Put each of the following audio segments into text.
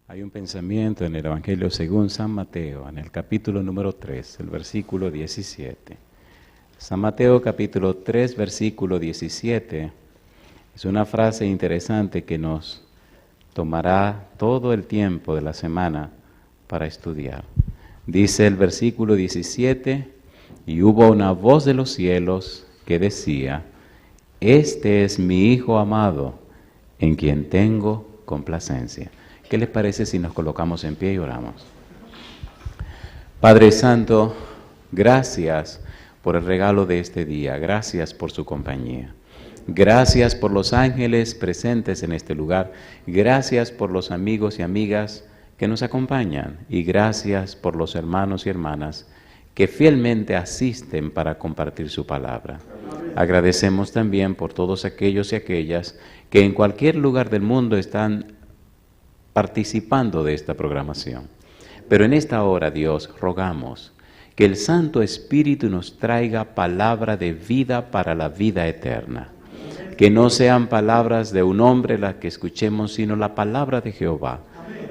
Hay un pensamiento en el Evangelio según San Mateo, en el capítulo número 3, el versículo 17. San Mateo capítulo 3, versículo 17, es una frase interesante que nos tomará todo el tiempo de la semana para estudiar. Dice el versículo 17, y hubo una voz de los cielos que decía, este es mi Hijo amado, en quien tengo complacencia. ¿Qué les parece si nos colocamos en pie y oramos? Padre Santo, gracias por el regalo de este día, gracias por su compañía. Gracias por los ángeles presentes en este lugar, gracias por los amigos y amigas que nos acompañan y gracias por los hermanos y hermanas que fielmente asisten para compartir su palabra. Agradecemos también por todos aquellos y aquellas que en cualquier lugar del mundo están participando de esta programación. Pero en esta hora, Dios, rogamos que el Santo Espíritu nos traiga palabra de vida para la vida eterna. Que no sean palabras de un hombre las que escuchemos, sino la palabra de Jehová.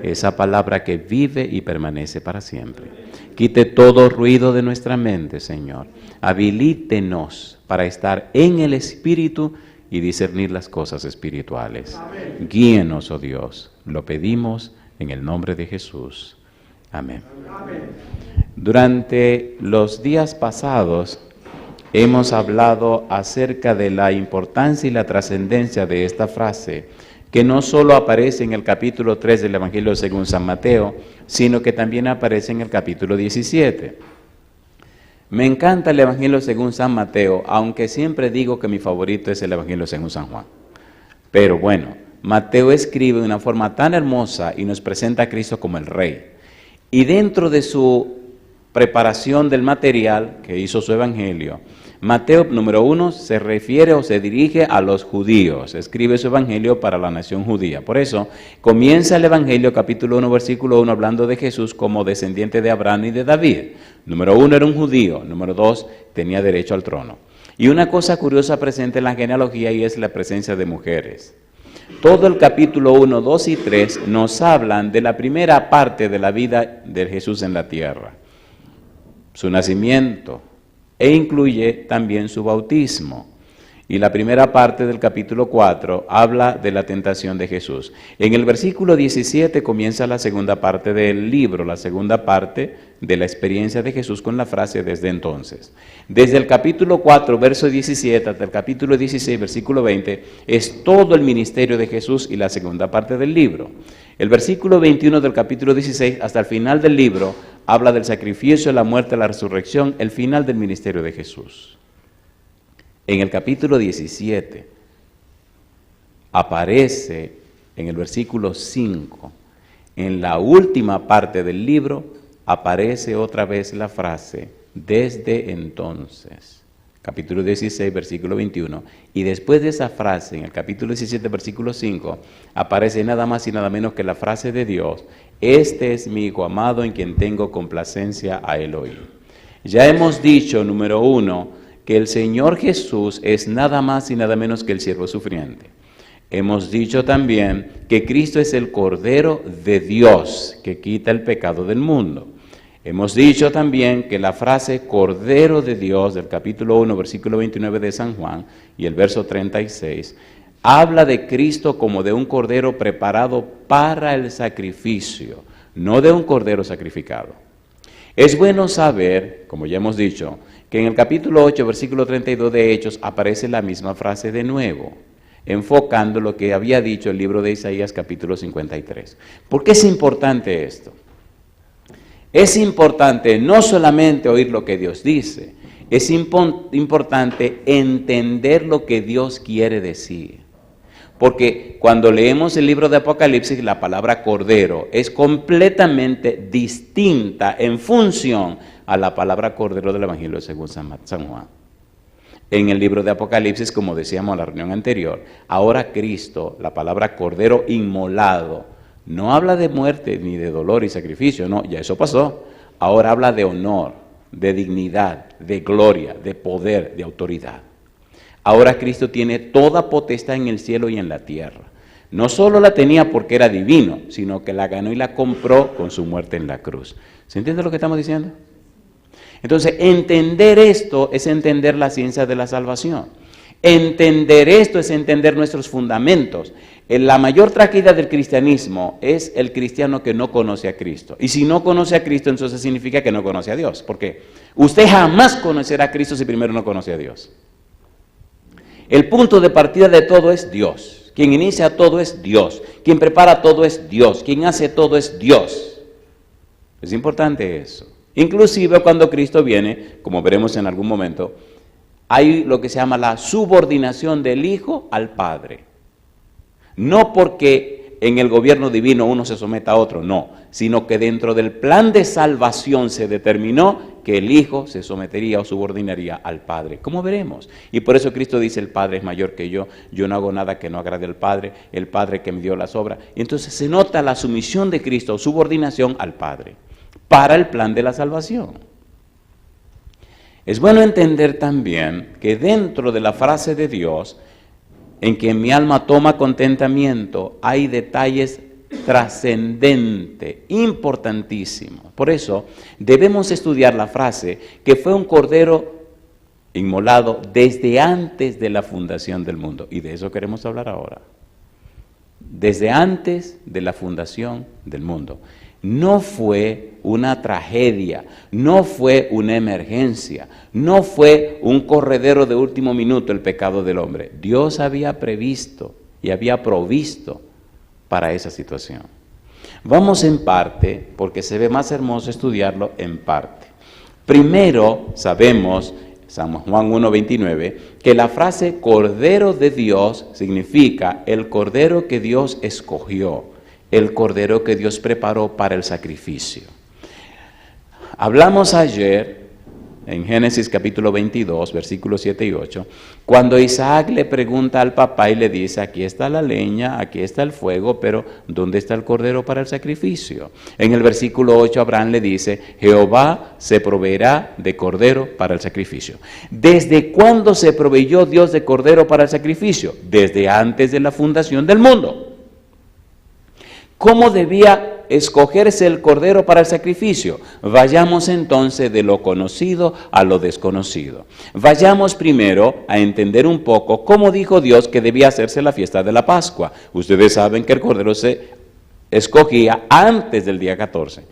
Esa palabra que vive y permanece para siempre. Quite todo ruido de nuestra mente, Señor. Habilítenos para estar en el Espíritu y discernir las cosas espirituales. Amén. Guíenos, oh Dios. Lo pedimos en el nombre de Jesús. Amén. Amén. Durante los días pasados hemos hablado acerca de la importancia y la trascendencia de esta frase, que no solo aparece en el capítulo 3 del Evangelio según San Mateo, sino que también aparece en el capítulo 17. Me encanta el Evangelio según San Mateo, aunque siempre digo que mi favorito es el Evangelio según San Juan. Pero bueno, Mateo escribe de una forma tan hermosa y nos presenta a Cristo como el Rey. Y dentro de su preparación del material que hizo su Evangelio, Mateo, número 1, se refiere o se dirige a los judíos. Escribe su Evangelio para la nación judía. Por eso, comienza el Evangelio, capítulo 1, versículo 1, hablando de Jesús como descendiente de Abraham y de David. Número 1, era un judío. Número 2, tenía derecho al trono. Y una cosa curiosa presente en la genealogía y es la presencia de mujeres. Todo el capítulo 1, 2 y 3 nos hablan de la primera parte de la vida de Jesús en la tierra. Su nacimiento, e incluye también su bautismo. Y la primera parte del capítulo 4 habla de la tentación de Jesús. En el versículo 17 comienza la segunda parte del libro, la segunda parte de la experiencia de Jesús con la frase desde entonces. Desde el capítulo 4, verso 17 hasta el capítulo 16, versículo 20, es todo el ministerio de Jesús y la segunda parte del libro. El versículo 21 del capítulo 16 hasta el final del libro habla del sacrificio, la muerte, la resurrección, el final del ministerio de Jesús. En el capítulo 17 aparece en el versículo 5, en la última parte del libro, aparece otra vez la frase, desde entonces. Capítulo 16, versículo 21. Y después de esa frase, en el capítulo 17, versículo 5, aparece nada más y nada menos que la frase de Dios, este es mi Hijo amado en quien tengo complacencia a él oír. Ya hemos dicho, número 1, que el Señor Jesús es nada más y nada menos que el siervo sufriente. Hemos dicho también que Cristo es el Cordero de Dios que quita el pecado del mundo. Hemos dicho también que la frase Cordero de Dios del capítulo 1, versículo 29 de San Juan y el verso 36, habla de Cristo como de un cordero preparado para el sacrificio, no de un cordero sacrificado. Es bueno saber, como ya hemos dicho, que en el capítulo 8, versículo 32 de Hechos aparece la misma frase de nuevo, enfocando lo que había dicho el libro de Isaías capítulo 53. ¿Por qué es importante esto? Es importante no solamente oír lo que Dios dice, es importante entender lo que Dios quiere decir. Porque cuando leemos el libro de Apocalipsis, la palabra cordero es completamente distinta en función a la palabra cordero del Evangelio según San Juan. En el libro de Apocalipsis, como decíamos en la reunión anterior, ahora Cristo, la palabra cordero inmolado, no habla de muerte ni de dolor y sacrificio, no, ya eso pasó. Ahora habla de honor, de dignidad, de gloria, de poder, de autoridad. Ahora Cristo tiene toda potestad en el cielo y en la tierra. No solo la tenía porque era divino, sino que la ganó y la compró con su muerte en la cruz. ¿Se entiende lo que estamos diciendo? Entonces, entender esto es entender la ciencia de la salvación. Entender esto es entender nuestros fundamentos. La mayor tragedia del cristianismo es el cristiano que no conoce a Cristo. Y si no conoce a Cristo, entonces significa que no conoce a Dios. Porque usted jamás conocerá a Cristo si primero no conoce a Dios. El punto de partida de todo es Dios. Quien inicia todo es Dios. Quien prepara todo es Dios. Quien hace todo es Dios. Es importante eso. Inclusive cuando Cristo viene, como veremos en algún momento, hay lo que se llama la subordinación del Hijo al Padre. No porque en el gobierno divino uno se someta a otro, no, sino que dentro del plan de salvación se determinó que el Hijo se sometería o subordinaría al Padre, como veremos. Y por eso Cristo dice, el Padre es mayor que yo no hago nada que no agrade al Padre, el Padre que me dio las obras. Y entonces se nota la sumisión de Cristo, subordinación al Padre, para el plan de la salvación. Es bueno entender también que dentro de la frase de Dios, en que mi alma toma contentamiento, hay detalles trascendentes, importantísimos. Por eso debemos estudiar la frase que fue un cordero inmolado desde antes de la fundación del mundo. Y de eso queremos hablar ahora. Desde antes de la fundación del mundo. No fue una tragedia, no fue una emergencia, no fue un corredero de último minuto el pecado del hombre. Dios había previsto y había provisto para esa situación. Vamos en parte, porque se ve más hermoso estudiarlo en parte. Primero, sabemos, San Juan 1:29, que la frase Cordero de Dios significa el Cordero que Dios escogió, el Cordero que Dios preparó para el sacrificio. Hablamos ayer, en Génesis capítulo 22, versículos 7 y 8, cuando Isaac le pregunta al papá y le dice, aquí está la leña, aquí está el fuego, pero ¿dónde está el cordero para el sacrificio? En el versículo 8 Abraham le dice, Jehová se proveerá de cordero para el sacrificio. ¿Desde cuándo se proveyó Dios de cordero para el sacrificio? Desde antes de la fundación del mundo. ¿Cómo debía escogerse el cordero para el sacrificio? Vayamos entonces de lo conocido a lo desconocido. Vayamos primero a entender un poco cómo dijo Dios que debía hacerse la fiesta de la Pascua. Ustedes saben que el cordero se escogía antes del día 14.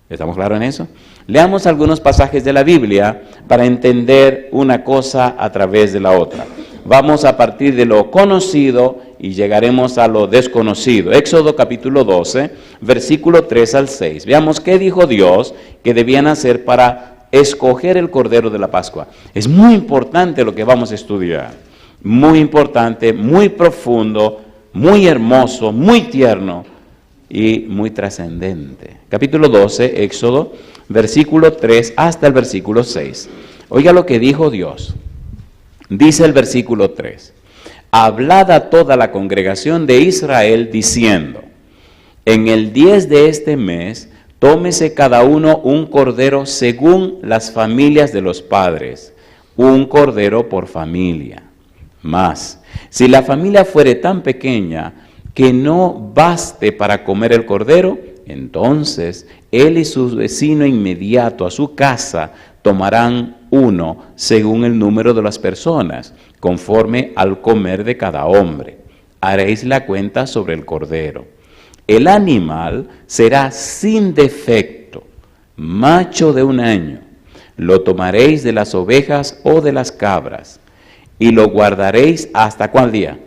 ¿Estamos claros en eso? Leamos algunos pasajes de la Biblia para entender una cosa a través de la otra. Vamos a partir de lo conocido y llegaremos a lo desconocido. Éxodo capítulo 12, versículo 3 al 6. Veamos qué dijo Dios que debían hacer para escoger el cordero de la Pascua. Es muy importante lo que vamos a estudiar. Muy importante, muy profundo, muy hermoso, muy tierno y muy trascendente. Capítulo 12, Éxodo, versículo 3 hasta el versículo 6. Oiga lo que dijo Dios. Dice el versículo 3, hablad a toda la congregación de Israel diciendo, en el 10 de este mes, tómese cada uno un cordero según las familias de los padres, un cordero por familia. Mas, si la familia fuere tan pequeña que no baste para comer el cordero, entonces él y su vecino inmediato a su casa tomarán uno según el número de las personas, conforme al comer de cada hombre. Haréis la cuenta sobre el cordero. El animal será sin defecto, macho de 1 año. Lo tomaréis de las ovejas o de las cabras, y lo guardaréis ¿hasta cuál día?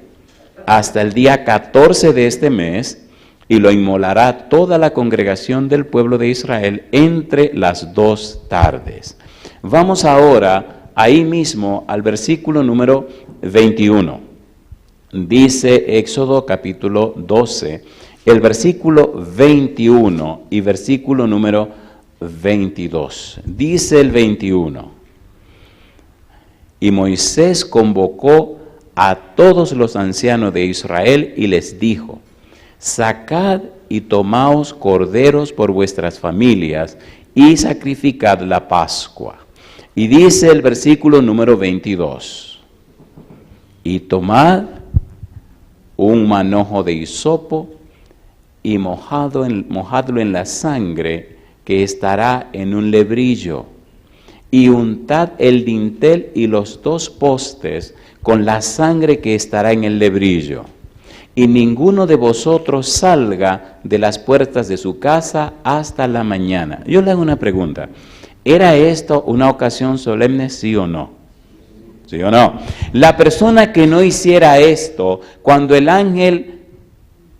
Hasta el día 14 de este mes, y lo inmolará toda la congregación del pueblo de Israel entre las 2 tardes. Vamos ahora ahí mismo al versículo número 21. Dice Éxodo capítulo 12, el versículo 21 y versículo número 22. Dice el 21. Y Moisés convocó a todos los ancianos de Israel y les dijo, sacad y tomaos corderos por vuestras familias y sacrificad la Pascua. Y dice el versículo número 22, y tomad un manojo de hisopo y mojadlo en la sangre que estará en un lebrillo, y untad el dintel y los 2 postes con la sangre que estará en el lebrillo, y ninguno de vosotros salga de las puertas de su casa hasta la mañana. Yo le hago una pregunta, ¿era esto una ocasión solemne, sí o no? ¿Sí o no? La persona que no hiciera esto, cuando el ángel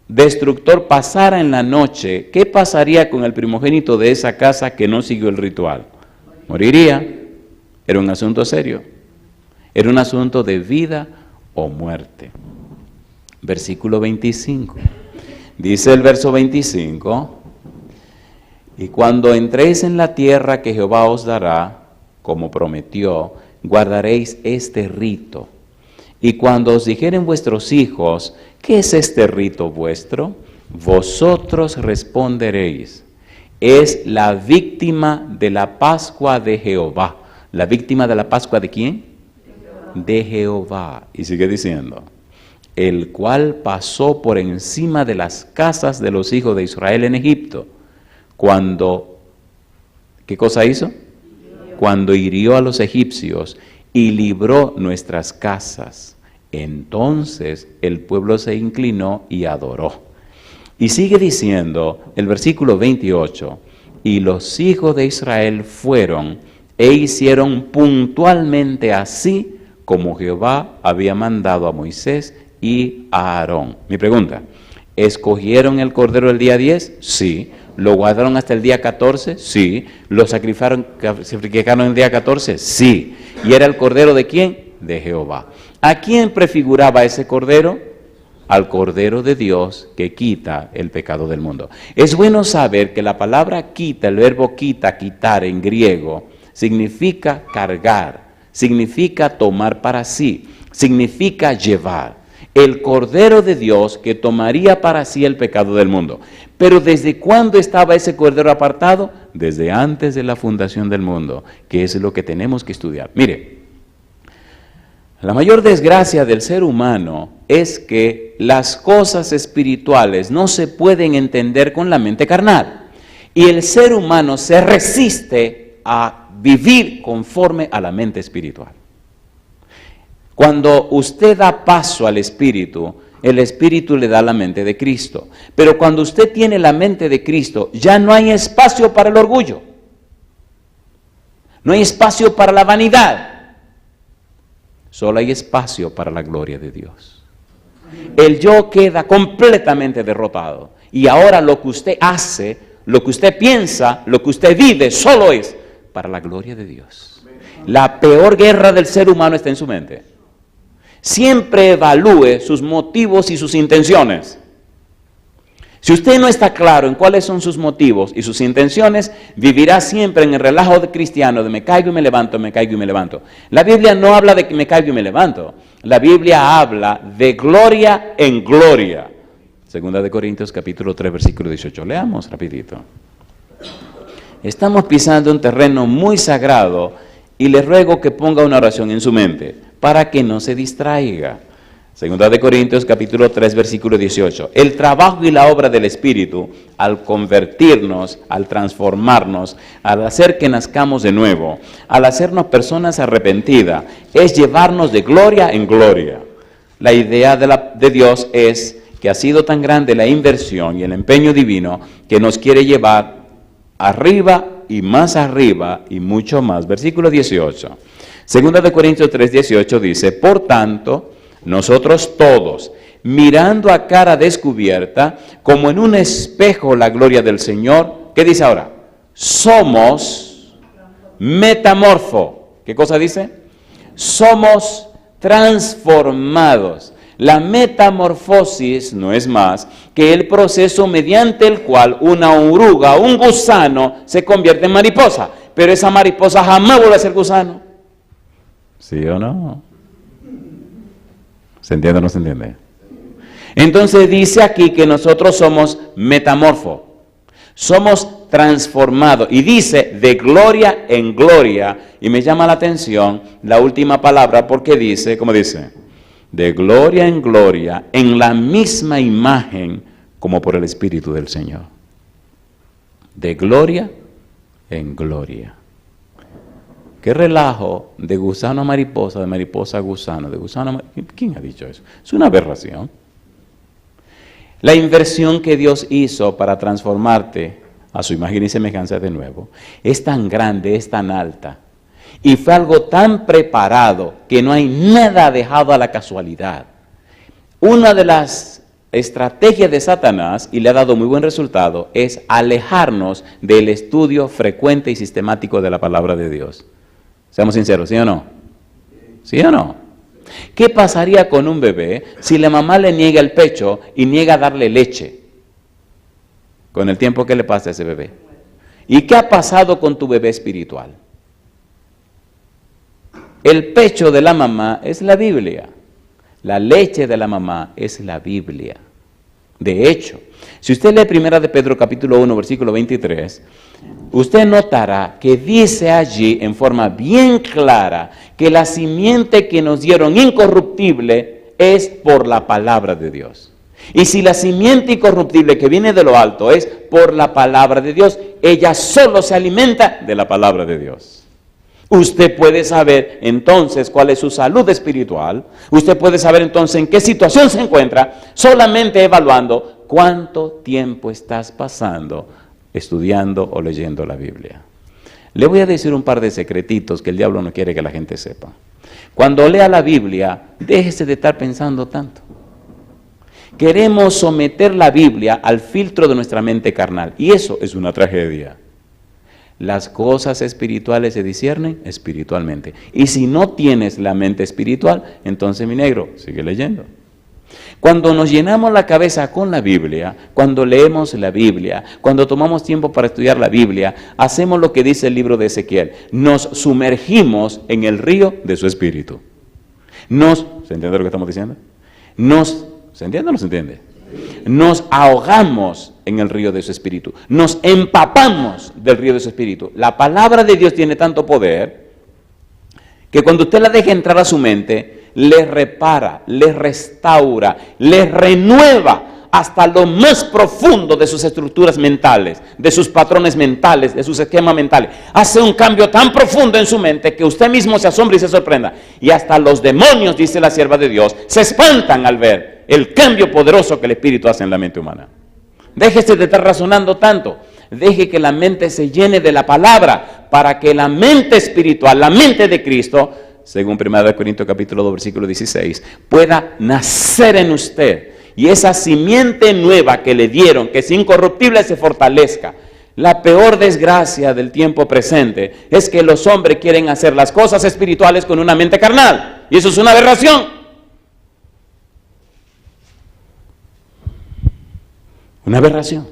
destructor pasara en la noche, ¿qué pasaría con el primogénito de esa casa que no siguió el ritual? Moriría. Era un asunto serio. Era un asunto de vida o muerte. Versículo 25. Dice el verso 25, y cuando entréis en la tierra que Jehová os dará, como prometió, guardaréis este rito. Y cuando os dijeren vuestros hijos, ¿qué es este rito vuestro? Vosotros responderéis, es la víctima de la Pascua de Jehová. ¿La víctima de la Pascua de quién? De Jehová. Y sigue diciendo, el cual pasó por encima de las casas de los hijos de Israel en Egipto, cuando, ¿qué cosa hizo? Cuando hirió a los egipcios y libró nuestras casas. Entonces el pueblo se inclinó y adoró. Y sigue diciendo el versículo 28, y los hijos de Israel fueron e hicieron puntualmente así como Jehová había mandado a Moisés y a Aarón. Mi pregunta, ¿escogieron el cordero el día 10? Sí. ¿Lo guardaron hasta el día 14? Sí. ¿Lo sacrificaron el día 14? Sí. ¿Y era el cordero de quién? De Jehová. ¿A quién prefiguraba ese cordero? Al Cordero de Dios que quita el pecado del mundo. Es bueno saber que la palabra quita, el verbo quita, quitar en griego, significa cargar, significa tomar para sí, significa llevar. El Cordero de Dios que tomaría para sí el pecado del mundo. Pero ¿desde cuándo estaba ese Cordero apartado? Desde antes de la fundación del mundo, que es lo que tenemos que estudiar. Mire, la mayor desgracia del ser humano es que las cosas espirituales no se pueden entender con la mente carnal. Y el ser humano se resiste a vivir conforme a la mente espiritual. Cuando usted da paso al Espíritu, el Espíritu le da la mente de Cristo. Pero cuando usted tiene la mente de Cristo, ya no hay espacio para el orgullo. No hay espacio para la vanidad. Solo hay espacio para la gloria de Dios. El yo queda completamente derrotado. Y ahora lo que usted hace, lo que usted piensa, lo que usted vive, solo es para la gloria de Dios. La peor guerra del ser humano está en su mente. Siempre evalúe sus motivos y sus intenciones. Si usted no está claro en cuáles son sus motivos y sus intenciones, vivirá siempre en el relajo de cristiano de me caigo y me levanto, me caigo y me levanto. La Biblia no habla de que me caigo y me levanto. La Biblia habla de gloria en gloria. Segunda de Corintios capítulo 3 versículo 18. Leamos rapidito. Estamos pisando un terreno muy sagrado y le ruego que ponga una oración en su mente para que no se distraiga. Segunda de Corintios capítulo 3 versículo 18. El trabajo y la obra del Espíritu al convertirnos, al transformarnos, al hacer que nazcamos de nuevo, al hacernos personas arrepentidas, es llevarnos de gloria en gloria. La idea de Dios es que ha sido tan grande la inversión y el empeño divino que nos quiere llevar arriba y más arriba y mucho más. Versículo 18. Segunda de Corintios 3, 18 dice, por tanto, nosotros todos, mirando a cara descubierta, como en un espejo la gloria del Señor, ¿qué dice ahora? Somos metamorfo. ¿Qué cosa dice? Somos transformados. La metamorfosis no es más que el proceso mediante el cual una oruga, un gusano, se convierte en mariposa. Pero esa mariposa jamás vuelve a ser gusano. ¿Sí o no? ¿Se entiende o no se entiende? Entonces dice aquí que nosotros somos metamorfos. Somos transformados. Y dice de gloria en gloria. Y me llama la atención la última palabra porque dice, ¿cómo dice? de gloria en gloria, en la misma imagen como por el Espíritu del Señor. De gloria en gloria. Qué relajo de gusano a mariposa, de mariposa a gusano, de gusano a mariposa. ¿Quién ha dicho eso? Es una aberración. La inversión que Dios hizo para transformarte a su imagen y semejanza de nuevo es tan grande, es tan alta, y fue algo tan preparado que no hay nada dejado a la casualidad. Una de las estrategias de Satanás, y le ha dado muy buen resultado, es alejarnos del estudio frecuente y sistemático de la palabra de Dios. Seamos sinceros, ¿sí o no? ¿Sí o no? ¿Qué pasaría con un bebé si la mamá le niega el pecho y niega darle leche? Con el tiempo que le pasa a ese bebé. ¿Y qué ha pasado con tu bebé espiritual? El pecho de la mamá es la Biblia. La leche de la mamá es la Biblia. De hecho, si usted lee 1 de Pedro capítulo 1, versículo 23, usted notará que dice allí en forma bien clara que la simiente que nos dieron incorruptible es por la palabra de Dios. Y si la simiente incorruptible que viene de lo alto es por la palabra de Dios, ella solo se alimenta de la palabra de Dios. Usted puede saber entonces cuál es su salud espiritual, usted puede saber entonces en qué situación se encuentra, solamente evaluando cuánto tiempo estás pasando estudiando o leyendo la Biblia. Le voy a decir un par de secretitos que el diablo no quiere que la gente sepa. Cuando lea la Biblia, déjese de estar pensando tanto. Queremos someter la Biblia al filtro de nuestra mente carnal, y eso es una tragedia. Las cosas espirituales se disciernen espiritualmente. Y si no tienes la mente espiritual, entonces mi negro, sigue leyendo. Cuando nos llenamos la cabeza con la Biblia, cuando leemos la Biblia, cuando tomamos tiempo para estudiar la Biblia, hacemos lo que dice el libro de Ezequiel. Nos sumergimos en el río de su espíritu. ¿Se entiende lo que estamos diciendo? ¿Se entiende o no se entiende? Nos ahogamos en el río de su espíritu, nos empapamos del río de su espíritu. La palabra de Dios tiene tanto poder que cuando usted la deja entrar a su mente, le repara, le restaura, le renueva hasta lo más profundo de sus estructuras mentales, de sus patrones mentales, de sus esquemas mentales. Hace un cambio tan profundo en su mente que usted mismo se asombra y se sorprenda. Y hasta los demonios, dice la sierva de Dios, se espantan al ver el cambio poderoso que el Espíritu hace en la mente humana. Déjese de estar razonando tanto. Deje que la mente se llene de la palabra para que la mente espiritual, la mente de Cristo, según 1 Corintios capítulo 2, versículo 16, pueda nacer en usted. Y esa simiente nueva que le dieron, que es incorruptible, se fortalezca. La peor desgracia del tiempo presente es que los hombres quieren hacer las cosas espirituales con una mente carnal. Y eso es una aberración. Una aberración.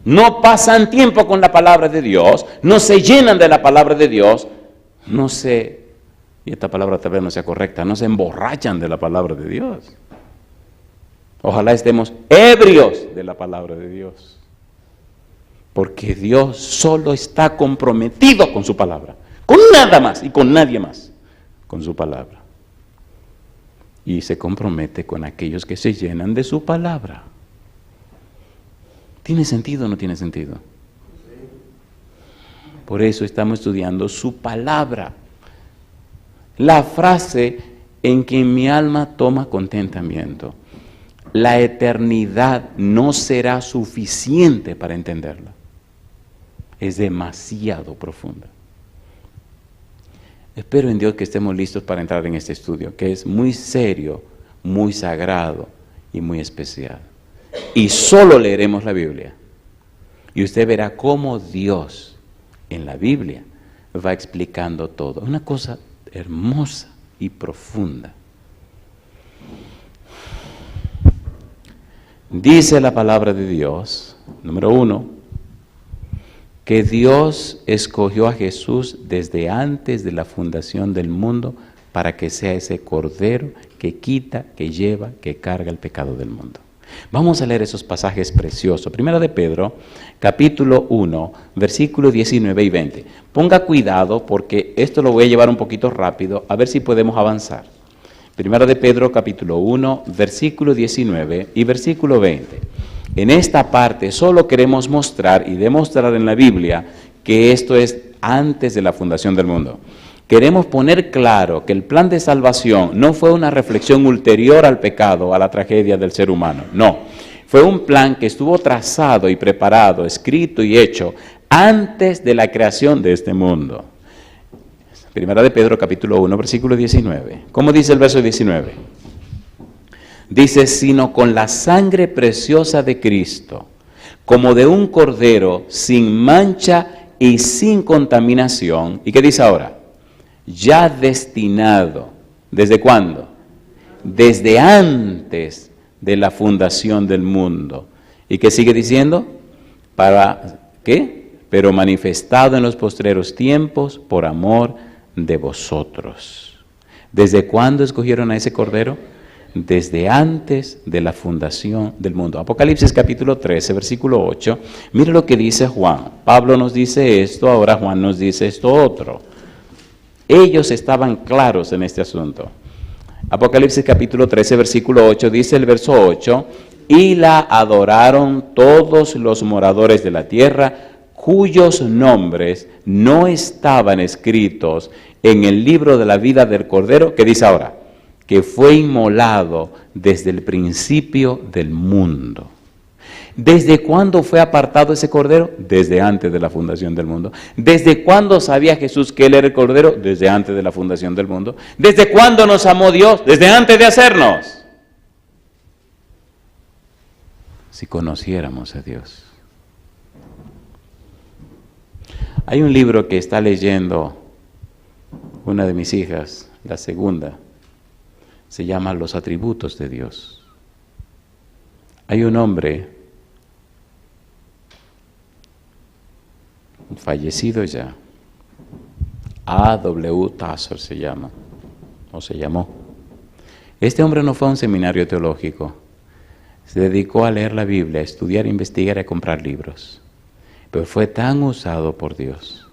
No pasan tiempo con la palabra de Dios, no se llenan de la palabra de Dios, y esta palabra tal vez no sea correcta, no se emborrachan de la palabra de Dios. Ojalá estemos ebrios de la palabra de Dios. Porque Dios solo está comprometido con su palabra, con nada más y con nadie más, con su palabra. Y se compromete con aquellos que se llenan de su palabra. ¿Tiene sentido o no tiene sentido? Por eso estamos estudiando su palabra. La frase en que mi alma toma contentamiento. La eternidad no será suficiente para entenderla. Es demasiado profunda. Espero en Dios que estemos listos para entrar en este estudio, que es muy serio, muy sagrado y muy especial. Y solo leeremos la Biblia. Y usted verá cómo Dios en la Biblia va explicando todo. Una cosa hermosa y profunda. Dice la palabra de Dios, número 1, que Dios escogió a Jesús desde antes de la fundación del mundo para que sea ese cordero que quita, que lleva, que carga el pecado del mundo. Vamos a leer esos pasajes preciosos. Primera de Pedro, capítulo 1, versículos 19 y 20. Ponga cuidado porque esto lo voy a llevar un poquito rápido, a ver si podemos avanzar. Primera de Pedro, capítulo 1, versículo 19 y versículo 20. En esta parte solo queremos mostrar y demostrar en la Biblia que esto es antes de la fundación del mundo. Queremos poner claro que el plan de salvación no fue una reflexión ulterior al pecado, a la tragedia del ser humano. No, fue un plan que estuvo trazado y preparado, escrito y hecho antes de la creación de este mundo. Primera de Pedro, capítulo 1, versículo 19. ¿Cómo dice el verso 19? Dice, sino con la sangre preciosa de Cristo, como de un cordero sin mancha y sin contaminación. ¿Y qué dice ahora? Ya destinado. ¿Desde cuándo? Desde antes de la fundación del mundo. ¿Y qué sigue diciendo? ¿Para qué? Pero manifestado en los postreros tiempos por amor de vosotros. ¿Desde cuándo escogieron a ese cordero? Desde antes de la fundación del mundo. Apocalipsis capítulo 13, versículo 8. Mire lo que dice Juan. Pablo nos dice esto, ahora Juan nos dice esto otro. Ellos estaban claros en este asunto. Apocalipsis capítulo 13, versículo 8, dice el verso 8, y la adoraron todos los moradores de la tierra, cuyos nombres no estaban escritos en el libro de la vida del Cordero, que dice ahora, que fue inmolado desde el principio del mundo. ¿Desde cuándo fue apartado ese Cordero? Desde antes de la fundación del mundo. ¿Desde cuándo sabía Jesús que Él era el Cordero? Desde antes de la fundación del mundo. ¿Desde cuándo nos amó Dios? Desde antes de hacernos. Si conociéramos a Dios. Hay un libro que está leyendo una de mis hijas, la segunda. Se llama Los atributos de Dios. Hay un hombre fallecido ya, A.W. Tozer se llama, o se llamó. Este hombre no fue a un seminario teológico, se dedicó a leer la Biblia, a estudiar, a investigar y a comprar libros, pero fue tan usado por Dios.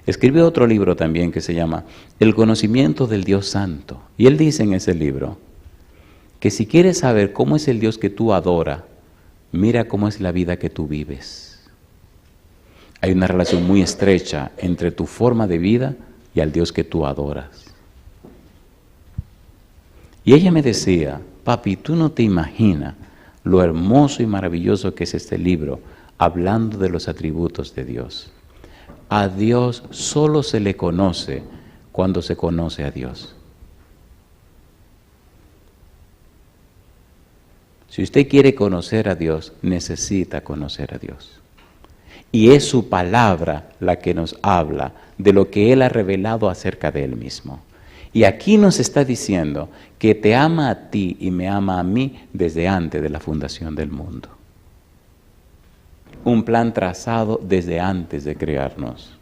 Escribió otro libro también que se llama El conocimiento del Dios Santo, y él dice en ese libro que si quieres saber cómo es el Dios que tú adoras, mira cómo es la vida que tú vives. Hay una relación muy estrecha entre tu forma de vida y al Dios que tú adoras. Y ella me decía, papi, tú no te imaginas lo hermoso y maravilloso que es este libro, hablando de los atributos de Dios. A Dios solo se le conoce cuando se conoce a Dios. Si usted quiere conocer a Dios, necesita conocer a Dios. Y es su palabra la que nos habla de lo que Él ha revelado acerca de Él mismo. Y aquí nos está diciendo que te ama a ti y me ama a mí desde antes de la fundación del mundo. Un plan trazado desde antes de crearnos.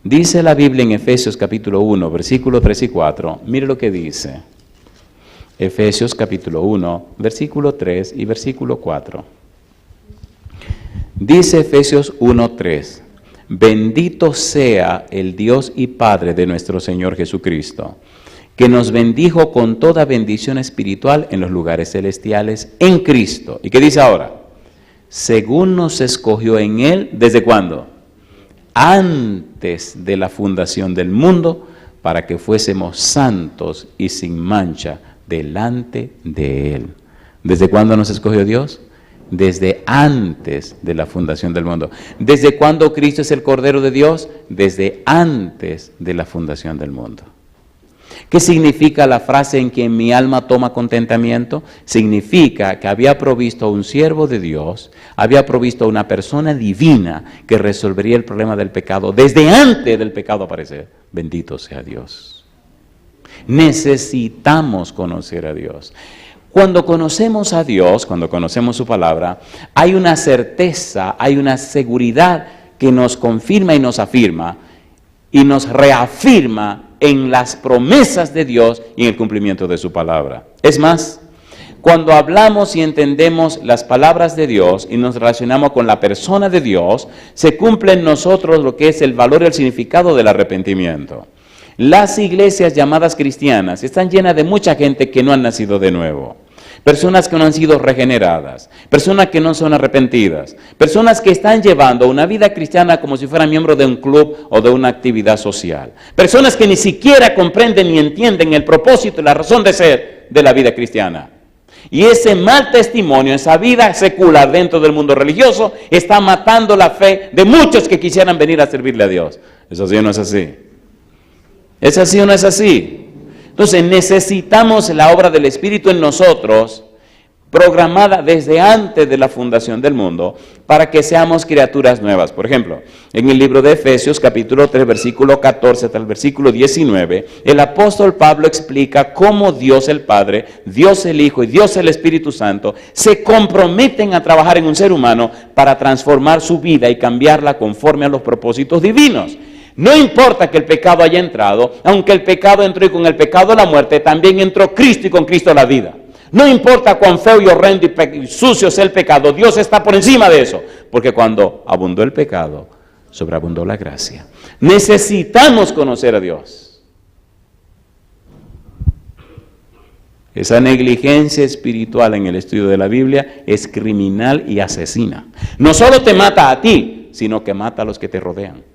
Dice la Biblia en Efesios capítulo 1, versículos 3 y 4. Mire lo que dice. Efesios capítulo 1, versículo 3 y versículo 4. Dice Efesios 1:3, bendito sea el Dios y Padre de nuestro Señor Jesucristo, que nos bendijo con toda bendición espiritual en los lugares celestiales en Cristo. ¿Y qué dice ahora? Según nos escogió en Él, ¿desde cuándo? Antes de la fundación del mundo, para que fuésemos santos y sin mancha delante de Él. ¿Desde cuándo nos escogió Dios? Desde antes de la fundación del mundo. ¿Desde cuándo Cristo es el Cordero de Dios? Desde antes de la fundación del mundo. ¿Qué significa la frase en que mi alma toma contentamiento? Significa que había provisto a un siervo de Dios, había provisto a una persona divina que resolvería el problema del pecado desde antes del pecado aparecer. Bendito sea Dios. Necesitamos conocer a Dios. Cuando conocemos a Dios, cuando conocemos su palabra, hay una certeza, hay una seguridad que nos confirma y nos afirma y nos reafirma en las promesas de Dios y en el cumplimiento de su palabra. Es más, Cuando hablamos y entendemos las palabras de Dios y nos relacionamos con la persona de Dios, se cumple en nosotros lo que es el valor y el significado del arrepentimiento. Las iglesias llamadas cristianas están llenas de mucha gente que no han nacido de nuevo. Personas que no han sido regeneradas, personas que no son arrepentidas, personas que están llevando una vida cristiana como si fueran miembros de un club o de una actividad social. Personas que ni siquiera comprenden ni entienden el propósito y la razón de ser de la vida cristiana. Y ese mal testimonio, esa vida secular dentro del mundo religioso, está matando la fe de muchos que quisieran venir a servirle a Dios. ¿Es así o no es así? ¿Es así o no es así? Entonces necesitamos la obra del Espíritu en nosotros, programada desde antes de la fundación del mundo, para que seamos criaturas nuevas. Por ejemplo, en el libro de Efesios, capítulo 3, versículo 14 hasta el versículo 19, el apóstol Pablo explica cómo Dios el Padre, Dios el Hijo y Dios el Espíritu Santo se comprometen a trabajar en un ser humano para transformar su vida y cambiarla conforme a los propósitos divinos. No importa que el pecado haya entrado, aunque el pecado entró y con el pecado la muerte, también entró Cristo y con Cristo la vida. No importa cuán feo y horrendo y sucio sea el pecado, Dios está por encima de eso, porque cuando abundó el pecado, sobreabundó la gracia. Necesitamos conocer a Dios. Esa negligencia espiritual en el estudio de la Biblia es criminal y asesina. No solo te mata a ti, sino que mata a los que te rodean.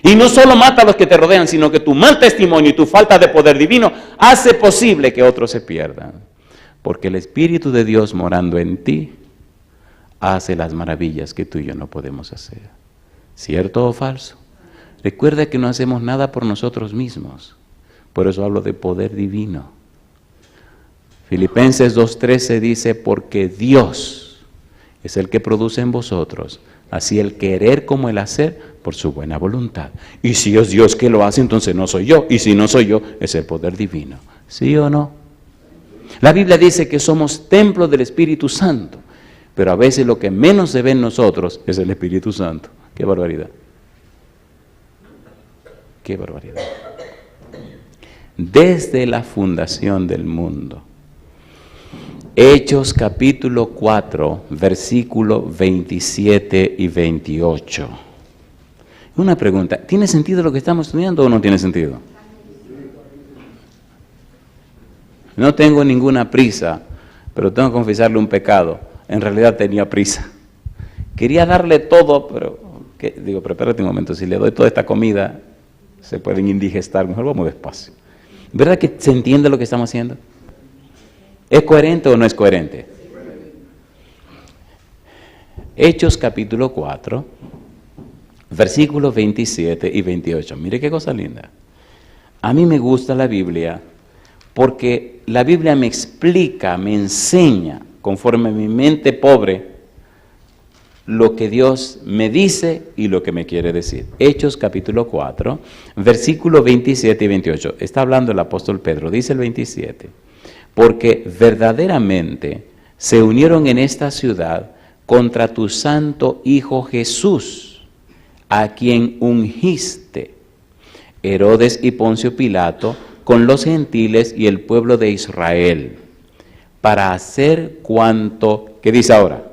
Y no solo mata a los que te rodean, sino que tu mal testimonio y tu falta de poder divino hace posible que otros se pierdan. Porque el Espíritu de Dios morando en ti hace las maravillas que tú y yo no podemos hacer. ¿Cierto o falso? Recuerda que no hacemos nada por nosotros mismos. Por eso hablo de poder divino. Filipenses 2:13 dice, porque Dios es el que produce en vosotros, así el querer como el hacer, por su buena voluntad. Y si es Dios que lo hace, entonces no soy yo. Y si no soy yo, es el poder divino. ¿Sí o no? La Biblia dice que somos templo del Espíritu Santo. Pero a veces lo que menos se ve en nosotros es el Espíritu Santo. ¡Qué barbaridad! ¡Qué barbaridad! Desde la fundación del mundo. Hechos capítulo 4, versículo 27 y 28. Una pregunta, ¿tiene sentido lo que estamos estudiando o no tiene sentido? No tengo ninguna prisa, pero tengo que confesarle un pecado. En realidad tenía prisa. Quería darle todo, pero espérate un momento, si le doy toda esta comida, se pueden indigestar, mejor vamos despacio. ¿Verdad que se entiende lo que estamos haciendo? ¿Es coherente o no es coherente? Hechos capítulo 4, versículos 27 y 28. Mire qué cosa linda. A mí me gusta la Biblia porque la Biblia me explica, me enseña, conforme a mi mente pobre, lo que Dios me dice y lo que me quiere decir. Hechos capítulo 4, versículos 27 y 28. Está hablando el apóstol Pedro, dice el 27. Porque verdaderamente se unieron en esta ciudad contra tu santo Hijo Jesús, a quien ungiste, Herodes y Poncio Pilato, con los gentiles y el pueblo de Israel, para hacer cuanto, ¿qué dice ahora?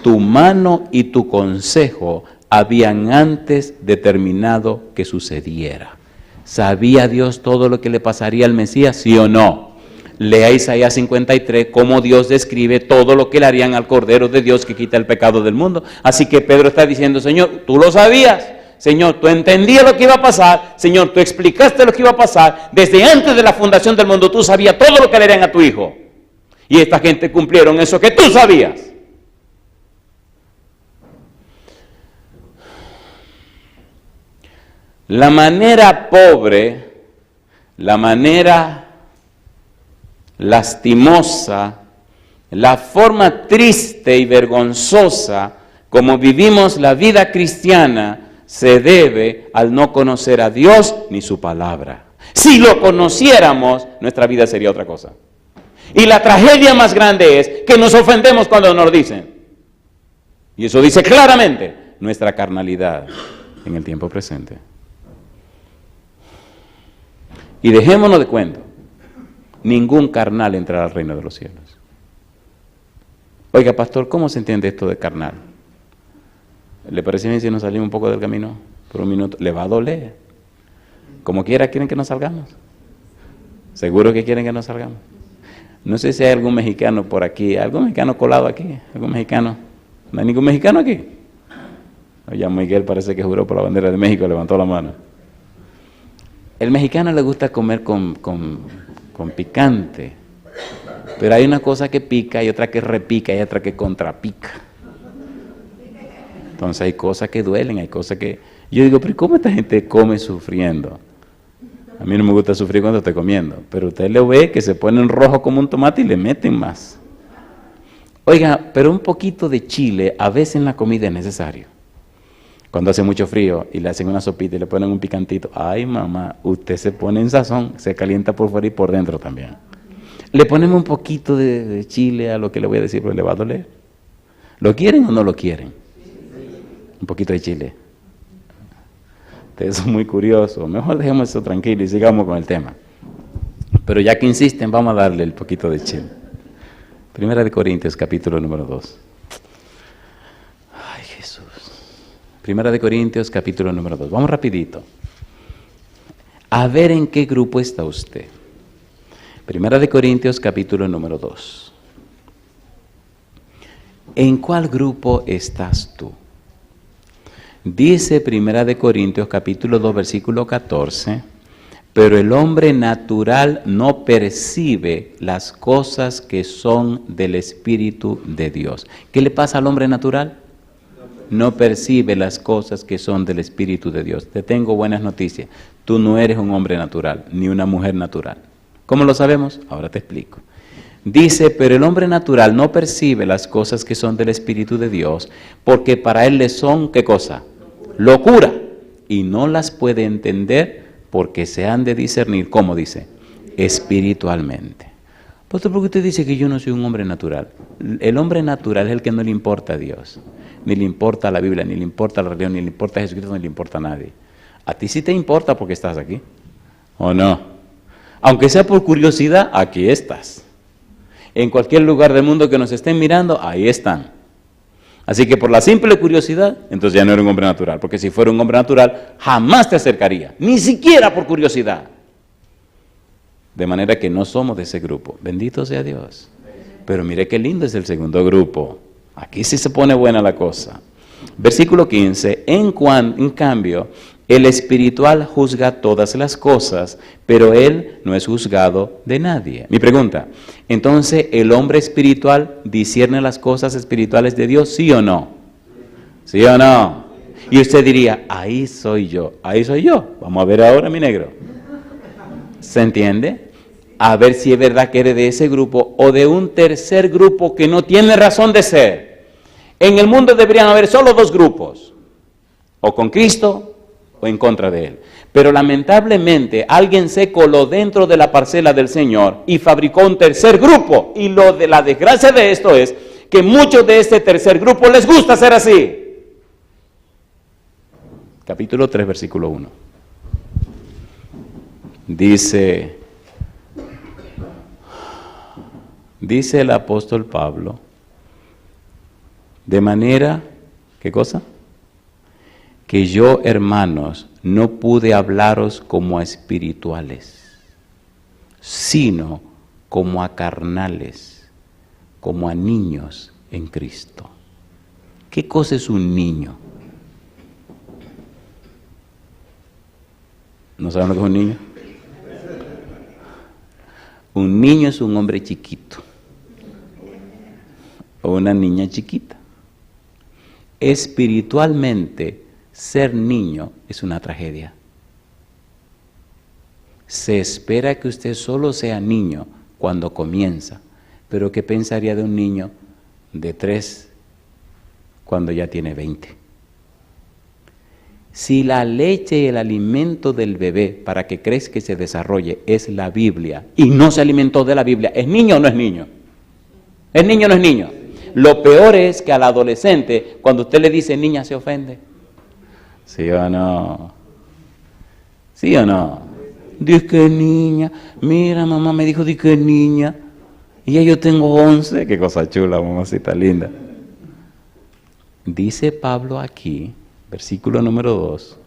Tu mano y tu consejo habían antes determinado que sucediera. ¿Sabía Dios todo lo que le pasaría al Mesías, sí o no? Lea Isaías 53, cómo Dios describe todo lo que le harían al Cordero de Dios que quita el pecado del mundo. Así que Pedro está diciendo, Señor, tú lo sabías. Señor, tú entendías lo que iba a pasar. Señor, tú explicaste lo que iba a pasar. Desde antes de la fundación del mundo tú sabías todo lo que le harían a tu hijo. Y esta gente cumplieron eso que tú sabías. La manera pobre, la manera lastimosa, la forma triste y vergonzosa como vivimos la vida cristiana se debe al no conocer a Dios ni su palabra. Si lo conociéramos, nuestra vida sería otra cosa. Y la tragedia más grande es que nos ofendemos cuando nos lo dicen. Y eso dice claramente nuestra carnalidad en el tiempo presente. Y dejémonos de cuento. ningún carnal entrará al reino de los cielos. Oiga, pastor, ¿cómo se entiende esto de carnal? ¿Le parece bien si nos salimos un poco del camino por un minuto? ¿Le va a doler? Como quiera, ¿quieren que nos salgamos? ¿Seguro que quieren que nos salgamos? No sé si hay algún mexicano por aquí, algún mexicano colado aquí, algún mexicano. ¿No hay ningún mexicano aquí? Oye, Miguel parece que juró por la bandera de México, levantó la mano. El mexicano le gusta comer con picante, pero hay una cosa que pica y otra que repica y otra que contrapica. Entonces hay cosas que duelen, hay cosas que... Yo digo, pero ¿cómo esta gente come sufriendo? A mí no me gusta sufrir cuando estoy comiendo, pero usted le ve que se ponen rojo como un tomate y le meten más. Oiga, pero un poquito de chile a veces en la comida es necesario. Cuando hace mucho frío y le hacen una sopita y le ponen un picantito, ay mamá, usted se pone en sazón, se calienta por fuera y por dentro también. Le ponemos un poquito de chile a lo que le voy a decir, pero le va a doler. ¿Lo quieren o no lo quieren? Un poquito de chile. Ustedes son muy curiosos. Mejor dejemos eso tranquilo y sigamos con el tema. Pero ya que insisten, vamos a darle el poquito de chile. Primera de Corintios, capítulo número 2. Ay, Jesús. Primera de Corintios, capítulo número 2. Vamos rapidito. A ver en qué grupo está usted. Primera de Corintios, capítulo número 2. ¿En cuál grupo estás tú? Dice Primera de Corintios capítulo 2 versículo 14, pero el hombre natural no percibe las cosas que son del Espíritu de Dios. ¿Qué le pasa al hombre natural? No percibe las cosas que son del Espíritu de Dios. Te tengo buenas noticias. Tú no eres un hombre natural, ni una mujer natural. ¿Cómo lo sabemos? Ahora te explico. Dice, pero el hombre natural no percibe las cosas que son del Espíritu de Dios, porque para él le son, ¿qué cosa? Locura, y no las puede entender porque se han de discernir, ¿cómo dice? Espiritualmente. Pastor, ¿por qué usted dice que yo no soy un hombre natural? El hombre natural es el que no le importa a Dios, ni le importa la Biblia, ni le importa la religión, ni le importa a Jesucristo, ni le importa a nadie. A ti sí te importa porque estás aquí, ¿o no? Aunque sea por curiosidad, aquí estás. En cualquier lugar del mundo que nos estén mirando, ahí están. Así que por la simple curiosidad, entonces ya no eres un hombre natural, porque si fuera un hombre natural, jamás te acercaría, ni siquiera por curiosidad. De manera que no somos de ese grupo. Bendito sea Dios. Pero mire qué lindo es el segundo grupo. Aquí sí se pone buena la cosa. Versículo 15, en cambio, el espiritual juzga todas las cosas, pero él no es juzgado de nadie. Mi pregunta, entonces, ¿el hombre espiritual discierne las cosas espirituales de Dios, sí o no? ¿Sí o no? Y usted diría, ahí soy yo. Vamos a ver ahora, mi negro. ¿Se entiende? A ver si es verdad que eres de ese grupo o de un tercer grupo que no tiene razón de ser. En el mundo deberían haber solo dos grupos, o con Cristo o en contra de Él. Pero lamentablemente alguien se coló dentro de la parcela del Señor y fabricó un tercer grupo. Y la desgracia de esto es que muchos de este tercer grupo les gusta ser así. Capítulo 3, versículo 1. Dice el apóstol Pablo, de manera, ¿qué cosa? Que yo, hermanos, no pude hablaros como a espirituales, sino como a carnales, como a niños en Cristo. ¿Qué cosa es un niño? ¿No saben lo que es un niño? Un niño es un hombre chiquito o una niña chiquita. Espiritualmente, ser niño es una tragedia. Se espera que usted solo sea niño cuando comienza, pero ¿qué pensaría de un niño de 3 cuando ya tiene 20? Si la leche y el alimento del bebé para que crezca y se desarrolle es la Biblia y no se alimentó de la Biblia, ¿es niño o no es niño? ¿Es niño o no es niño? Lo peor es que al adolescente, cuando usted le dice niña, se ofende. ¿Sí o no? ¿Sí o no? Dice niña. Mira, mamá me dijo, dice niña. Y ya yo tengo 11. Qué cosa chula, mamacita linda. Dice Pablo aquí, versículo número 2.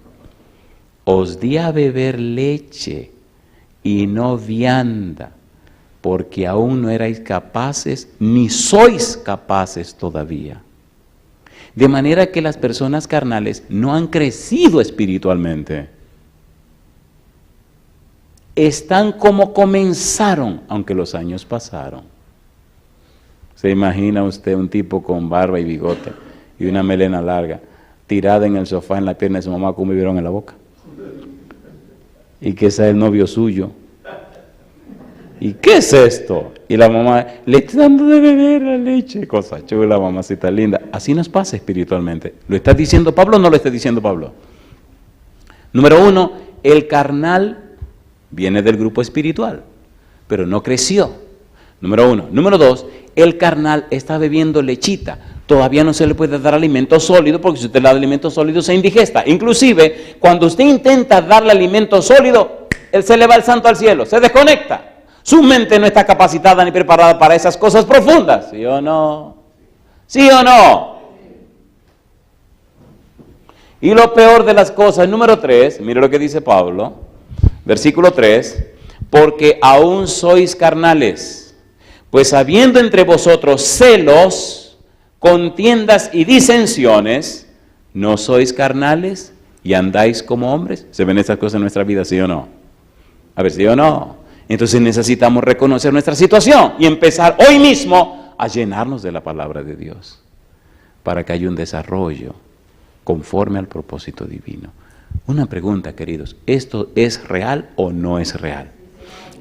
Os di a beber leche y no vianda, porque aún no erais capaces, ni sois capaces todavía. De manera que las personas carnales no han crecido espiritualmente. Están como comenzaron, aunque los años pasaron. ¿Se imagina usted un tipo con barba y bigote y una melena larga, tirada en el sofá en la pierna de su mamá con un biberón en la boca? Y que sea el novio suyo. ¿Y qué es esto? Y la mamá le está dando de beber la leche. Cosa chula, mamacita linda. Así nos pasa espiritualmente. ¿Lo está diciendo Pablo o no lo está diciendo Pablo? Número 1, el carnal viene del grupo espiritual, pero no creció. Número 1. Número 2, el carnal está bebiendo lechita. Todavía no se le puede dar alimento sólido, porque si usted le da alimento sólido se indigesta. Inclusive, cuando usted intenta darle alimento sólido, él se le va el santo al cielo, se desconecta. Su mente no está capacitada ni preparada para esas cosas profundas. ¿Sí o no? ¿Sí o no? Y lo peor de las cosas, número 3, mire lo que dice Pablo, versículo 3, porque aún sois carnales, pues habiendo entre vosotros celos, contiendas y disensiones, ¿no sois carnales y andáis como hombres? ¿Se ven esas cosas en nuestra vida, sí o no? A ver, ¿sí o no? Entonces necesitamos reconocer nuestra situación y empezar hoy mismo a llenarnos de la palabra de Dios para que haya un desarrollo conforme al propósito divino. Una pregunta, queridos, ¿esto es real o no es real?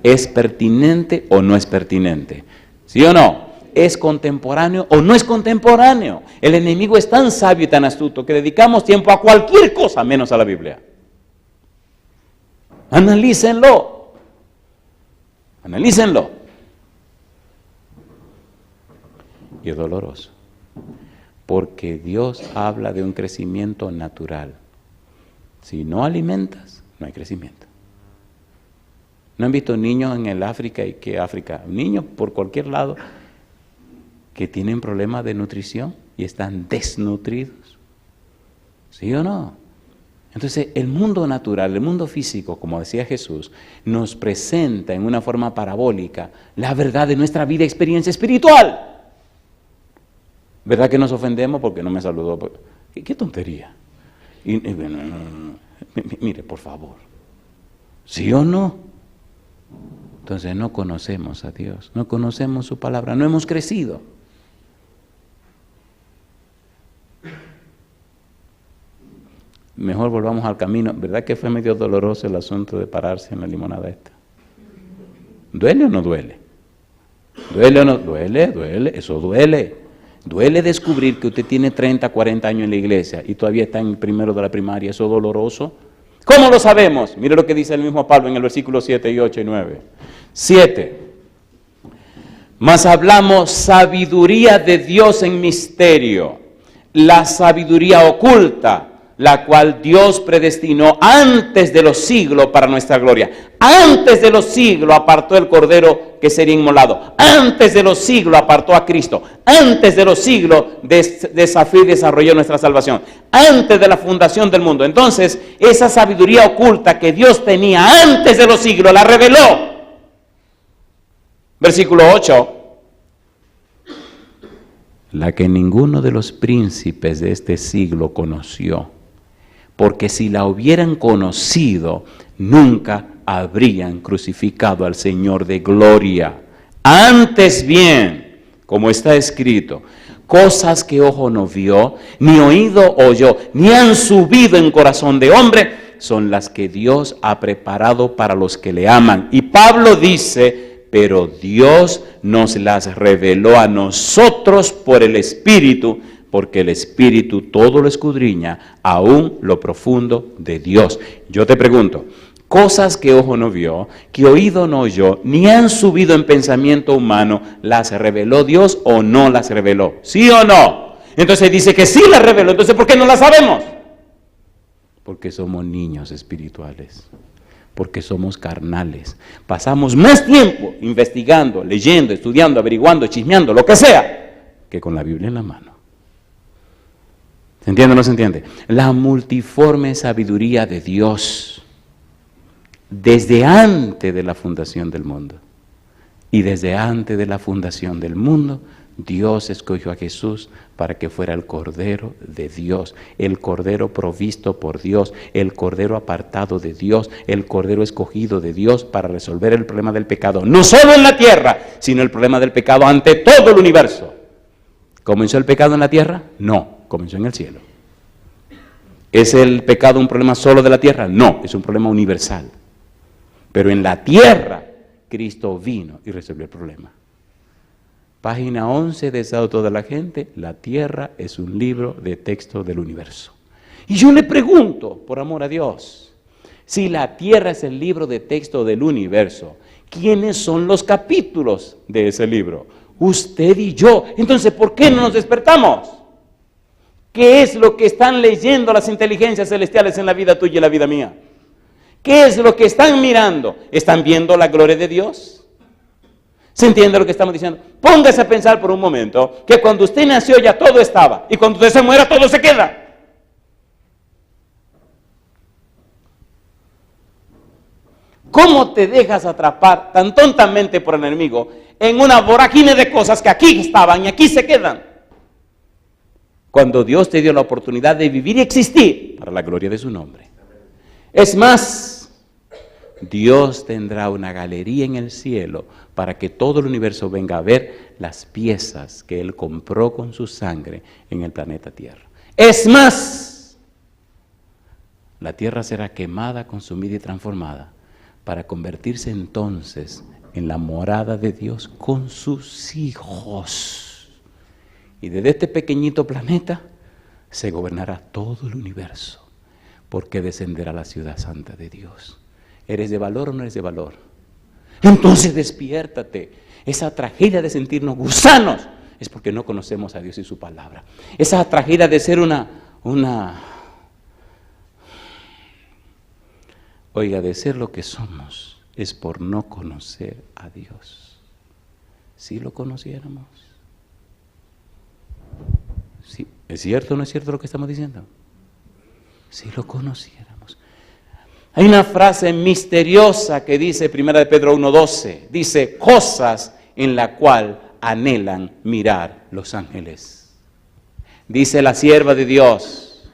¿Es pertinente o no es pertinente? ¿Sí o no? ¿Es contemporáneo o no es contemporáneo? El enemigo es tan sabio y tan astuto que dedicamos tiempo a cualquier cosa menos a la Biblia. Analícenlo. Analícenlo. Y es doloroso, porque Dios habla de un crecimiento natural. Si no alimentas, no hay crecimiento. ¿No han visto niños en el África y que África? Niños por cualquier lado que tienen problemas de nutrición y están desnutridos. ¿Sí o no? Entonces, el mundo natural, el mundo físico, como decía Jesús, nos presenta en una forma parabólica la verdad de nuestra vida y experiencia espiritual. ¿Verdad que nos ofendemos porque no me saludó? ¿Qué tontería? Mire, por favor. ¿Sí o no? Entonces, no conocemos a Dios, no conocemos su palabra, no hemos crecido. Mejor volvamos al camino. ¿Verdad que fue medio doloroso el asunto de pararse en la limonada esta? ¿Duele o no duele? ¿Duele o no? Duele, eso duele. Duele descubrir que usted tiene 30, 40 años en la iglesia y todavía está en primero de la primaria, eso es doloroso. ¿Cómo lo sabemos? Mire lo que dice el mismo Pablo en el versículo 7 y 8 y 9. 7. Mas hablamos sabiduría de Dios en misterio, la sabiduría oculta, la cual Dios predestinó antes de los siglos para nuestra gloria. Antes de los siglos apartó el Cordero que sería inmolado. Antes de los siglos apartó a Cristo. Antes de los siglos desafió y desarrolló nuestra salvación. Antes de la fundación del mundo. Entonces, esa sabiduría oculta que Dios tenía antes de los siglos, la reveló. Versículo 8. La que ninguno de los príncipes de este siglo conoció. Porque si la hubieran conocido, nunca habrían crucificado al Señor de gloria. Antes bien, como está escrito, cosas que ojo no vio, ni oído oyó, ni han subido en corazón de hombre, son las que Dios ha preparado para los que le aman. Y Pablo dice, pero Dios nos las reveló a nosotros por el Espíritu, porque el Espíritu todo lo escudriña, aún lo profundo de Dios. Yo te pregunto, cosas que ojo no vio, que oído no oyó, ni han subido en pensamiento humano, ¿las reveló Dios o no las reveló? ¿Sí o no? Entonces dice que sí las reveló, entonces ¿por qué no las sabemos? Porque somos niños espirituales, porque somos carnales. Pasamos más tiempo investigando, leyendo, estudiando, averiguando, chismeando, lo que sea, que con la Biblia en la mano. ¿Se entiende o no se entiende? La multiforme sabiduría de Dios, desde antes de la fundación del mundo. Y desde antes de la fundación del mundo, Dios escogió a Jesús para que fuera el Cordero de Dios, el Cordero provisto por Dios, el Cordero apartado de Dios, el Cordero escogido de Dios para resolver el problema del pecado, no solo en la tierra, sino el problema del pecado ante todo el universo. ¿Comenzó el pecado en la tierra? No, comenzó en el cielo. ¿Es el pecado un problema solo de la tierra? No, es un problema universal. Pero en la tierra, Cristo vino y resolvió el problema. Página 11 de Estatuto de la Gente, la tierra es un libro de texto del universo. Y yo le pregunto, por amor a Dios, si la tierra es el libro de texto del universo, ¿quiénes son los capítulos de ese libro? Usted y yo. Entonces, ¿por qué no nos despertamos? ¿Qué es lo que están leyendo las inteligencias celestiales en la vida tuya y en la vida mía? ¿Qué es lo que están mirando? ¿Están viendo la gloria de Dios? ¿Se entiende lo que estamos diciendo? Póngase a pensar por un momento que cuando usted nació ya todo estaba y cuando usted se muera todo se queda. ¿Cómo te dejas atrapar tan tontamente por el enemigo en una vorágine de cosas que aquí estaban y aquí se quedan? Cuando Dios te dio la oportunidad de vivir y existir para la gloria de su nombre. Es más, Dios tendrá una galería en el cielo para que todo el universo venga a ver las piezas que Él compró con su sangre en el planeta Tierra. Es más, la tierra será quemada, consumida y transformada para convertirse entonces en la morada de Dios con sus hijos. Y desde este pequeñito planeta se gobernará todo el universo, porque descenderá la ciudad santa de Dios. ¿Eres de valor o no eres de valor? Entonces despiértate. Esa tragedia de sentirnos gusanos es porque no conocemos a Dios y su palabra. Esa tragedia de ser de ser lo que somos es por no conocer a Dios. Si lo conociéramos. Sí, ¿es cierto o no es cierto lo que estamos diciendo? Si lo conociéramos. Hay una frase misteriosa que dice 1 de Pedro 1:12, dice, cosas en la cual anhelan mirar los ángeles. Dice la sierva de Dios,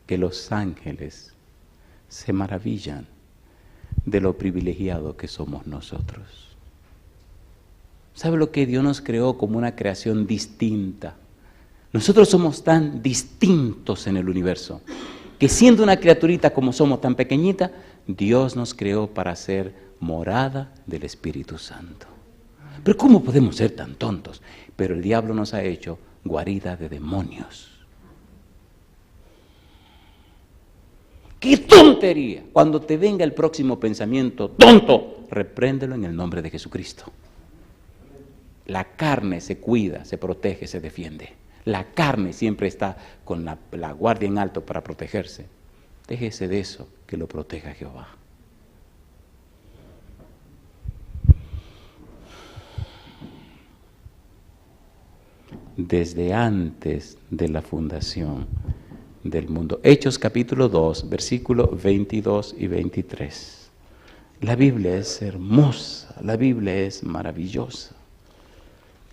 que los ángeles se maravillan de lo privilegiado que somos nosotros. ¿Sabe lo que Dios nos creó como una creación distinta? Nosotros somos tan distintos en el universo, que siendo una criaturita como somos tan pequeñita, Dios nos creó para ser morada del Espíritu Santo. Pero ¿cómo podemos ser tan tontos? Pero el diablo nos ha hecho guarida de demonios. ¡Qué tontería! Cuando te venga el próximo pensamiento tonto, repréndelo en el nombre de Jesucristo. La carne se cuida, se protege, se defiende. La carne siempre está con la guardia en alto para protegerse. Déjese de eso, que lo proteja Jehová. Desde antes de la fundación del mundo. Hechos capítulo 2, versículos 22 y 23. La Biblia es hermosa, la Biblia es maravillosa.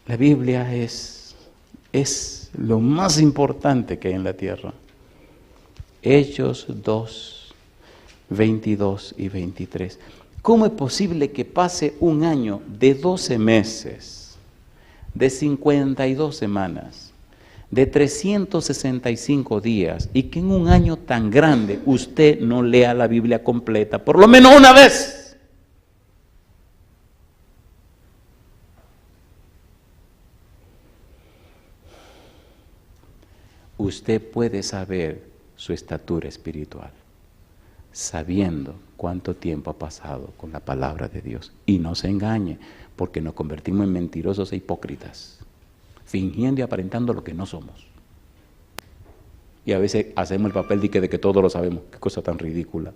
La Biblia es lo más importante que hay en la tierra. Hechos 2, 22 y 23. ¿Cómo es posible que pase un año de 12 meses, de 52 semanas, de 365 días y que en un año tan grande usted no lea la Biblia completa, por lo menos una vez? Usted puede saber su estatura espiritual, sabiendo cuánto tiempo ha pasado con la palabra de Dios. Y no se engañe, porque nos convertimos en mentirosos e hipócritas, fingiendo y aparentando lo que no somos. Y a veces hacemos el papel de que todo lo sabemos. Qué cosa tan ridícula.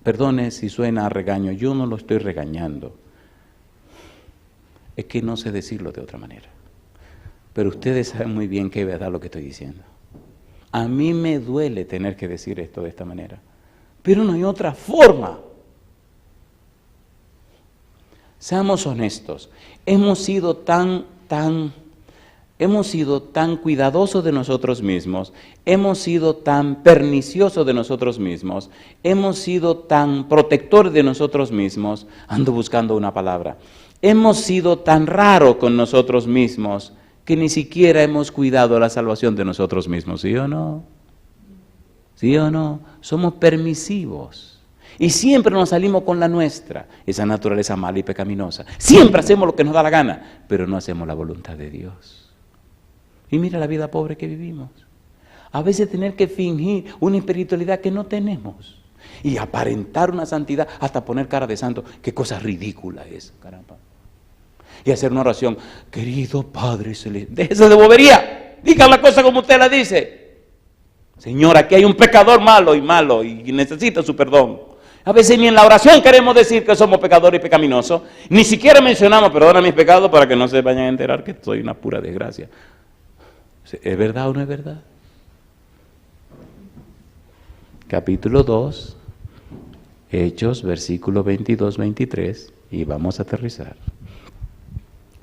Perdone si suena a regaño, yo no lo estoy regañando. Es que no sé decirlo de otra manera. Pero ustedes saben muy bien que es verdad lo que estoy diciendo. A mí me duele tener que decir esto de esta manera. Pero no hay otra forma. Seamos honestos. Hemos sido tan cuidadosos de nosotros mismos, hemos sido tan perniciosos de nosotros mismos, hemos sido tan protectores de nosotros mismos, ando buscando una palabra, hemos sido tan raros con nosotros mismos que ni siquiera hemos cuidado la salvación de nosotros mismos, ¿sí o no? ¿Sí o no? Somos permisivos. Y siempre nos salimos con la nuestra, esa naturaleza mala y pecaminosa. Siempre hacemos lo que nos da la gana, pero no hacemos la voluntad de Dios. Y mira la vida pobre que vivimos. A veces tener que fingir una espiritualidad que no tenemos. Y aparentar una santidad hasta poner cara de santo. Qué cosa ridícula es, caramba. Y hacer una oración, querido Padre Celestial, déjese de bobería. Diga la cosa como usted la dice. Señor, aquí hay un pecador malo y necesita su perdón. A veces ni en la oración queremos decir que somos pecadores y pecaminosos. Ni siquiera mencionamos, perdona mis pecados para que no se vayan a enterar que soy una pura desgracia. ¿Es verdad o no es verdad? Capítulo 2, Hechos, versículo 22-23, y vamos a aterrizar.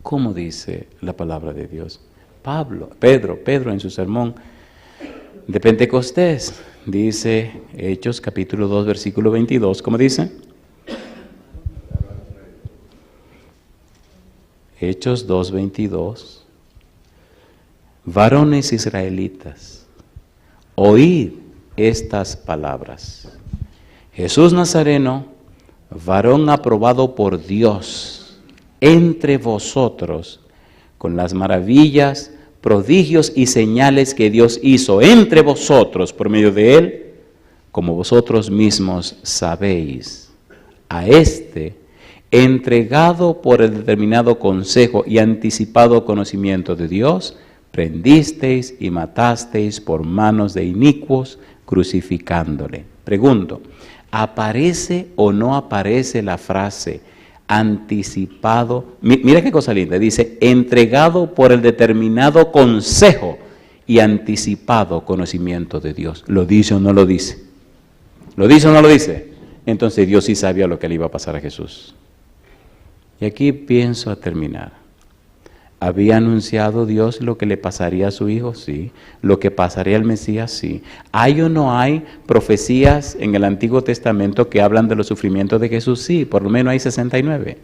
¿Cómo dice la palabra de Dios? Pedro en su sermón de Pentecostés, dice Hechos capítulo 2 versículo 22, ¿cómo dice? Hechos 2:22. Varones israelitas, oíd estas palabras. Jesús Nazareno, varón aprobado por Dios entre vosotros, con las maravillas, prodigios y señales que Dios hizo entre vosotros por medio de él, como vosotros mismos sabéis, a este, entregado por el determinado consejo y anticipado conocimiento de Dios, prendisteis y matasteis por manos de inicuos, crucificándole. Pregunto, ¿aparece o no aparece la frase anticipado? Mira qué cosa linda, dice, entregado por el determinado consejo y anticipado conocimiento de Dios. ¿Lo dice o no lo dice? ¿Lo dice o no lo dice? Entonces Dios sí sabía lo que le iba a pasar a Jesús. Y aquí pienso a terminar. ¿Había anunciado Dios lo que le pasaría a su hijo? Sí. ¿Lo que pasaría al Mesías? Sí. ¿Hay o no hay profecías en el Antiguo Testamento que hablan de los sufrimientos de Jesús? Sí, por lo menos hay 69.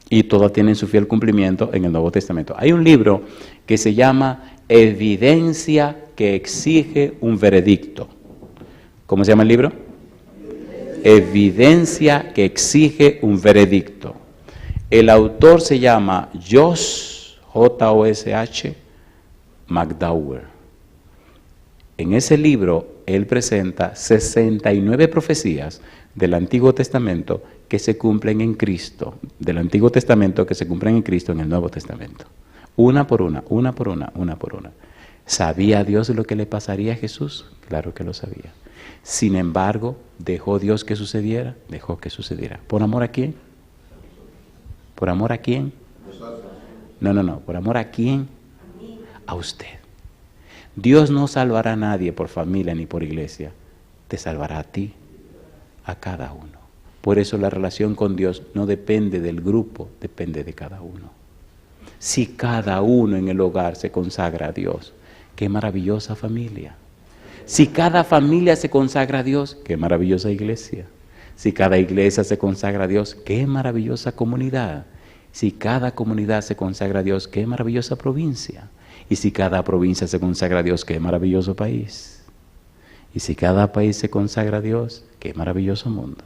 Y todas tienen su fiel cumplimiento en el Nuevo Testamento. Hay un libro que se llama Evidencia que exige un veredicto. ¿Cómo se llama el libro? Evidencia que exige un veredicto. El autor se llama Josh McDowell. En ese libro, él presenta 69 profecías del Antiguo Testamento que se cumplen en Cristo, del Antiguo Testamento que se cumplen en Cristo en el Nuevo Testamento. Una por una. ¿Sabía Dios lo que le pasaría a Jesús? Claro que lo sabía. Sin embargo, ¿dejó Dios que sucediera? Dejó que sucediera. ¿Por amor a quién? ¿Por amor a quién? No. ¿Por amor a quién? A usted. Dios no salvará a nadie por familia ni por iglesia. Te salvará a ti, a cada uno. Por eso la relación con Dios no depende del grupo, depende de cada uno. Si cada uno en el hogar se consagra a Dios, qué maravillosa familia. Si cada familia se consagra a Dios, qué maravillosa iglesia. Si cada iglesia se consagra a Dios, qué maravillosa comunidad. Si cada comunidad se consagra a Dios, qué maravillosa provincia. Y si cada provincia se consagra a Dios, qué maravilloso país. Y si cada país se consagra a Dios, qué maravilloso mundo.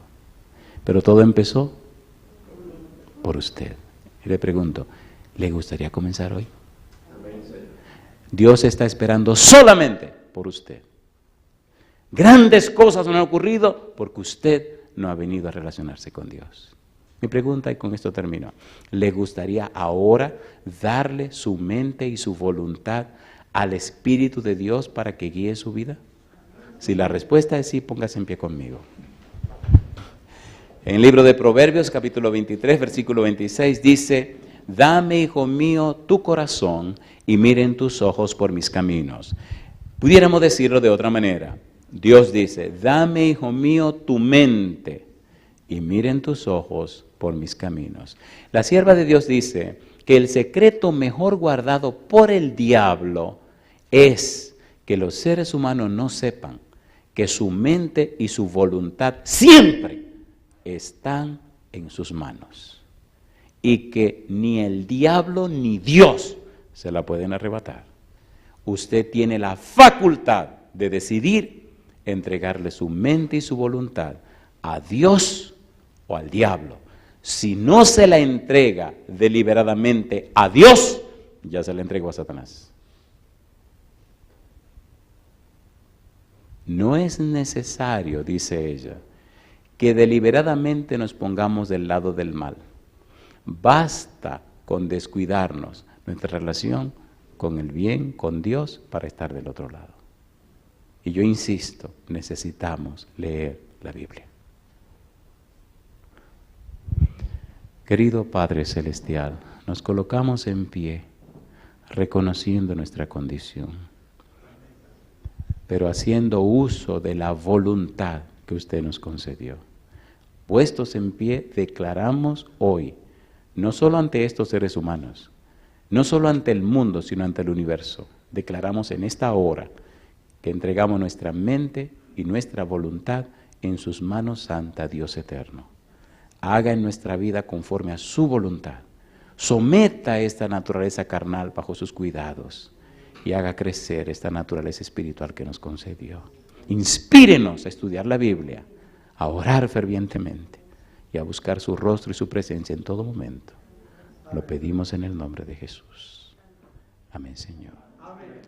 Pero todo empezó por usted. Y le pregunto, ¿le gustaría comenzar hoy? Dios está esperando solamente por usted. Grandes cosas no han ocurrido porque usted no ha venido a relacionarse con Dios. Mi pregunta, y con esto termino, ¿le gustaría ahora darle su mente y su voluntad al Espíritu de Dios para que guíe su vida? Si la respuesta es sí, póngase en pie conmigo. En el libro de Proverbios, capítulo 23, versículo 26, dice: dame, hijo mío, tu corazón y miren tus ojos por mis caminos. Pudiéramos decirlo de otra manera. Dios dice: dame, hijo mío, tu mente y miren tus ojos por mis caminos. La sierva de Dios dice que el secreto mejor guardado por el diablo es que los seres humanos no sepan que su mente y su voluntad siempre están en sus manos y que ni el diablo ni Dios se la pueden arrebatar. Usted tiene la facultad de decidir entregarle su mente y su voluntad a Dios o al diablo. Si no se la entrega deliberadamente a Dios, ya se la entregó a Satanás. No es necesario, dice ella, que deliberadamente nos pongamos del lado del mal. Basta con descuidarnos nuestra relación con el bien, con Dios, para estar del otro lado. Y yo insisto, necesitamos leer la Biblia. Querido Padre Celestial, nos colocamos en pie, reconociendo nuestra condición, pero haciendo uso de la voluntad que usted nos concedió. Puestos en pie, declaramos hoy, no solo ante estos seres humanos, no solo ante el mundo, sino ante el universo, declaramos en esta hora que entregamos nuestra mente y nuestra voluntad en sus manos, Santa Dios eterno. Haga en nuestra vida conforme a su voluntad. Someta esta naturaleza carnal bajo sus cuidados y haga crecer esta naturaleza espiritual que nos concedió. Inspírenos a estudiar la Biblia, a orar fervientemente y a buscar su rostro y su presencia en todo momento. Lo pedimos en el nombre de Jesús. Amén, Señor. Amén.